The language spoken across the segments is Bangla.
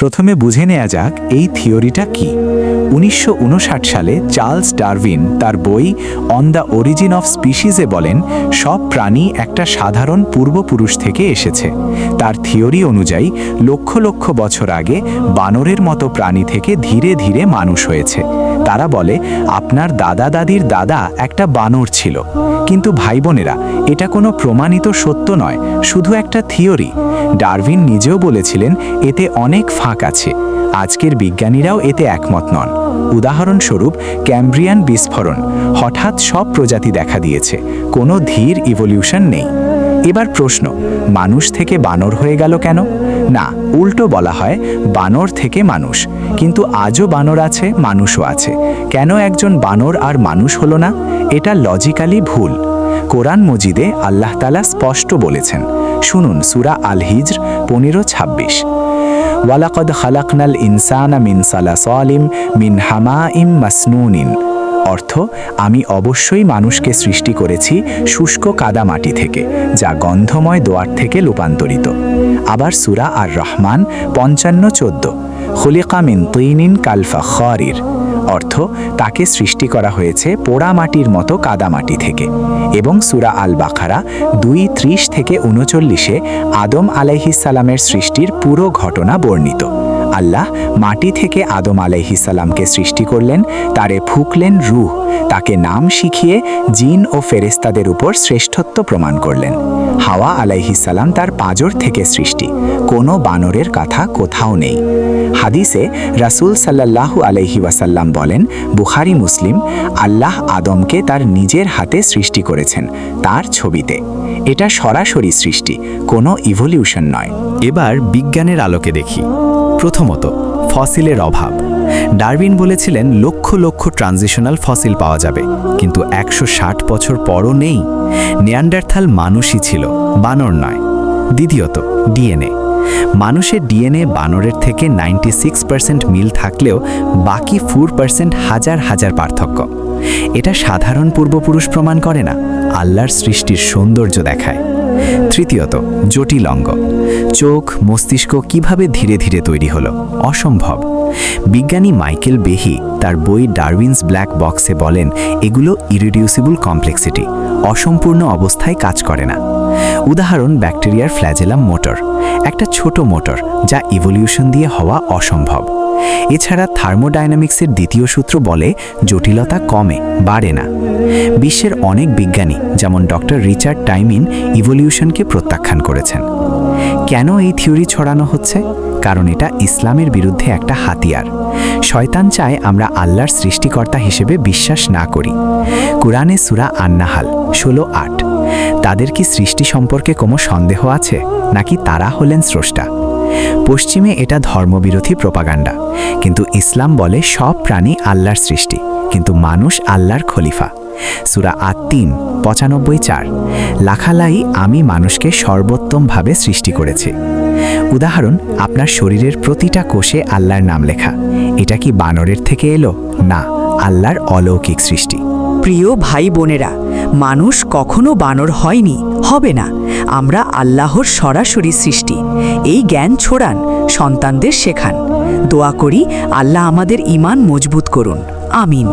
প্রথমে বুঝে নেওয়া যাক এই থিওরিটা কি। 1959 সালে চার্লস ডারউইন তার বই অন দ্য অরিজিন অফ স্পিসিসে বলেন, সব প্রাণী একটা সাধারণ পূর্বপুরুষ থেকে এসেছে। তার থিওরি অনুযায়ী লক্ষ লক্ষ বছর আগে বানরের মতো প্রাণী থেকে ধীরে ধীরে মানুষ হয়েছে। তারা বলে আপনার দাদা দাদির দাদা একটা বানর ছিল। কিন্তু ভাই বোনেরা, এটা কোনো প্রমাণিত সত্য নয়, শুধু একটা থিওরি। ডারউইন নিজেও বলেছিলেন এতে অনেক ফাঁক আছে। আজকের বিজ্ঞানীরাও এতে একমত নন। উদাহরণস্বরূপ ক্যাম্ব্রিয়ান বিস্ফোরণ, হঠাৎ সব প্রজাতি দেখা দিয়েছে, কোনো ধীর ইভলিউশন নেই। এবার প্রশ্ন, মানুষ থেকে বানর হয়ে গেল কেন? না, উল্টো বলা হয় বানর থেকে মানুষ। কিন্তু আজও বানর আছে, মানুষও আছে। কেন একজন বানর আর মানুষ হলো না? এটা লজিক্যালি ভুল। কোরআন মজিদে আল্লাহ তাআলা স্পষ্ট বলেছেন, শুনুন সূরা আল হিজর 15-26, ওয়ালাকদ খালাকনাল ইনসানা মিন সালাসালিম মিন হামাইম মাসনুনিন। অর্থ, আমি অবশ্যই মানুষকে সৃষ্টি করেছি শুষ্ক কাদামাটি থেকে, যা গন্ধময় দোয়ার থেকে রূপান্তরিত। আবার সূরা আর রহমান 55-14, খুলিকা মিন তিনিন কাল ফাখারির। অর্থ, তাকে সৃষ্টি করা হয়েছে পোড়া মাটির মতো কাদামাটি থেকে। এবং সূরা আল বাকারা 2:30-39 আদম আলাইহিস সালামের সৃষ্টির পুরো ঘটনা বর্ণিত। আল্লাহ মাটি থেকে আদম আলাইহিস সালামকে সৃষ্টি করলেন, তারে ফুঁকলেন রূহ, তাকে নাম শিখিয়ে জিন ও ফেরেশতাদের উপর শ্রেষ্ঠত্ব প্রমাণ করলেন। হাওয়া আলাইহিস সালাম তার পাঁজর থেকে সৃষ্টি, কোনো বানরের কথা কোথাও নেই। হাদিসে রাসূল সাল্লাল্লাহু আলাইহি ওয়াসাল্লাম বলেন, বুখারী মুসলিম, আল্লাহ আদমকে তার নিজের হাতে সৃষ্টি করেছেন, তার ছবিতে। এটা সরাসরি সৃষ্টি, কোনো ইভলিউশন নয়। এবার বিজ্ঞানের আলোকে দেখি। প্রথমত, ফসিলের অভাব। ডারউইন বলেছিলেন লক্ষ লক্ষ ট্রানজিশনাল ফসিল পাওয়া যাবে, কিন্তু 160 বছর পরও নেই। নেয়ান্ডারথাল মানুষই ছিল, বানর নয়। দ্বিতীয়ত, ডিএনএ। মানুষের ডিএনএ বানরের থেকে 96% মিল থাকলেও বাকি 4% হাজার হাজার পার্থক্য। এটা সাধারণ পূর্বপুরুষ প্রমাণ করে না, আল্লাহর সৃষ্টির সৌন্দর্য দেখায়। তৃতীয়ত, জটিল অঙ্গ। চোখ, মস্তিষ্ক কিভাবে ধীরে ধীরে তৈরি হলো? অসম্ভব। বিজ্ঞানী মাইকেল বেহি তার বই ডারউইনস ব্ল্যাক বক্সে বলেন, এগুলো ইরিডিউসিবল কমপ্লেক্সিটি, অসম্পূর্ণ অবস্থায় কাজ করে না। উদাহরণ, ব্যাকটেরিয়ার ফ্ল্যাজেলাম মোটর, একটা ছোট মোটর যা ইভলিউশন দিয়ে হওয়া অসম্ভব। এছাড়া থার্মোডাইনামিক্সের দ্বিতীয় সূত্র বলে জটিলতা কমে, বাড়ে না। বিশ্বের অনেক বিজ্ঞানী যেমন ডক্টর রিচার্ড টাইমিন ইভলিউশনকে প্রত্যাখ্যান করেছেন। কেন এই থিওরি ছড়ানো হচ্ছে? কারণ এটা ইসলামের বিরুদ্ধে একটা হাতিয়ার। শয়তান চায় আমরা আল্লাহর সৃষ্টিকর্তা হিসেবে বিশ্বাস না করি। কুরআনে সূরা আন-নাহাল 16:8, তাদের কি সৃষ্টি সম্পর্কে কোনো সন্দেহ আছে, নাকি তারা হলেন স্রষ্টা? পশ্চিমে এটা ধর্মবিরোধী প্রপাগান্ডা, কিন্তু ইসলাম বলে সব প্রাণী আল্লাহর সৃষ্টি, কিন্তু মানুষ আল্লাহর খলিফা। সূরা আত-তিন 95:4, লাখালাই আমি মানুষকে সর্বোত্তমভাবে সৃষ্টি করেছি। উদাহরণ, আপনার শরীরের প্রতিটা কোষে আল্লাহর নাম লেখা। এটা কি বানরের থেকে এলো? না, আল্লাহর অলৌকিক সৃষ্টি। প্রিয় ভাই বোনেরা, মানুষ কখনো বানর হয়নি, হবে না। আমরা আল্লাহর সরাসরি সৃষ্টি। এই জ্ঞান ছড়ান, সন্তানদের শেখান। দোয়া করি আল্লাহ আমাদের ঈমান মজবুত করুন। আমিন।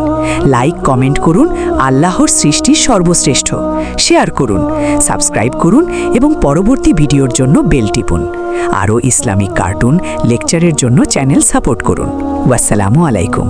লাইক, কমেন্ট করুন। আল্লাহর সৃষ্টি সর্বশ্রেষ্ঠ। শেয়ার করুন, সাবস্ক্রাইব করুন এবং পরবর্তী ভিডিওর জন্য বেল টিপুন। আরও ইসলামিক কার্টুন, লেকচারের জন্য চ্যানেল সাপোর্ট করুন। ওয়াসসালামু আলাইকুম।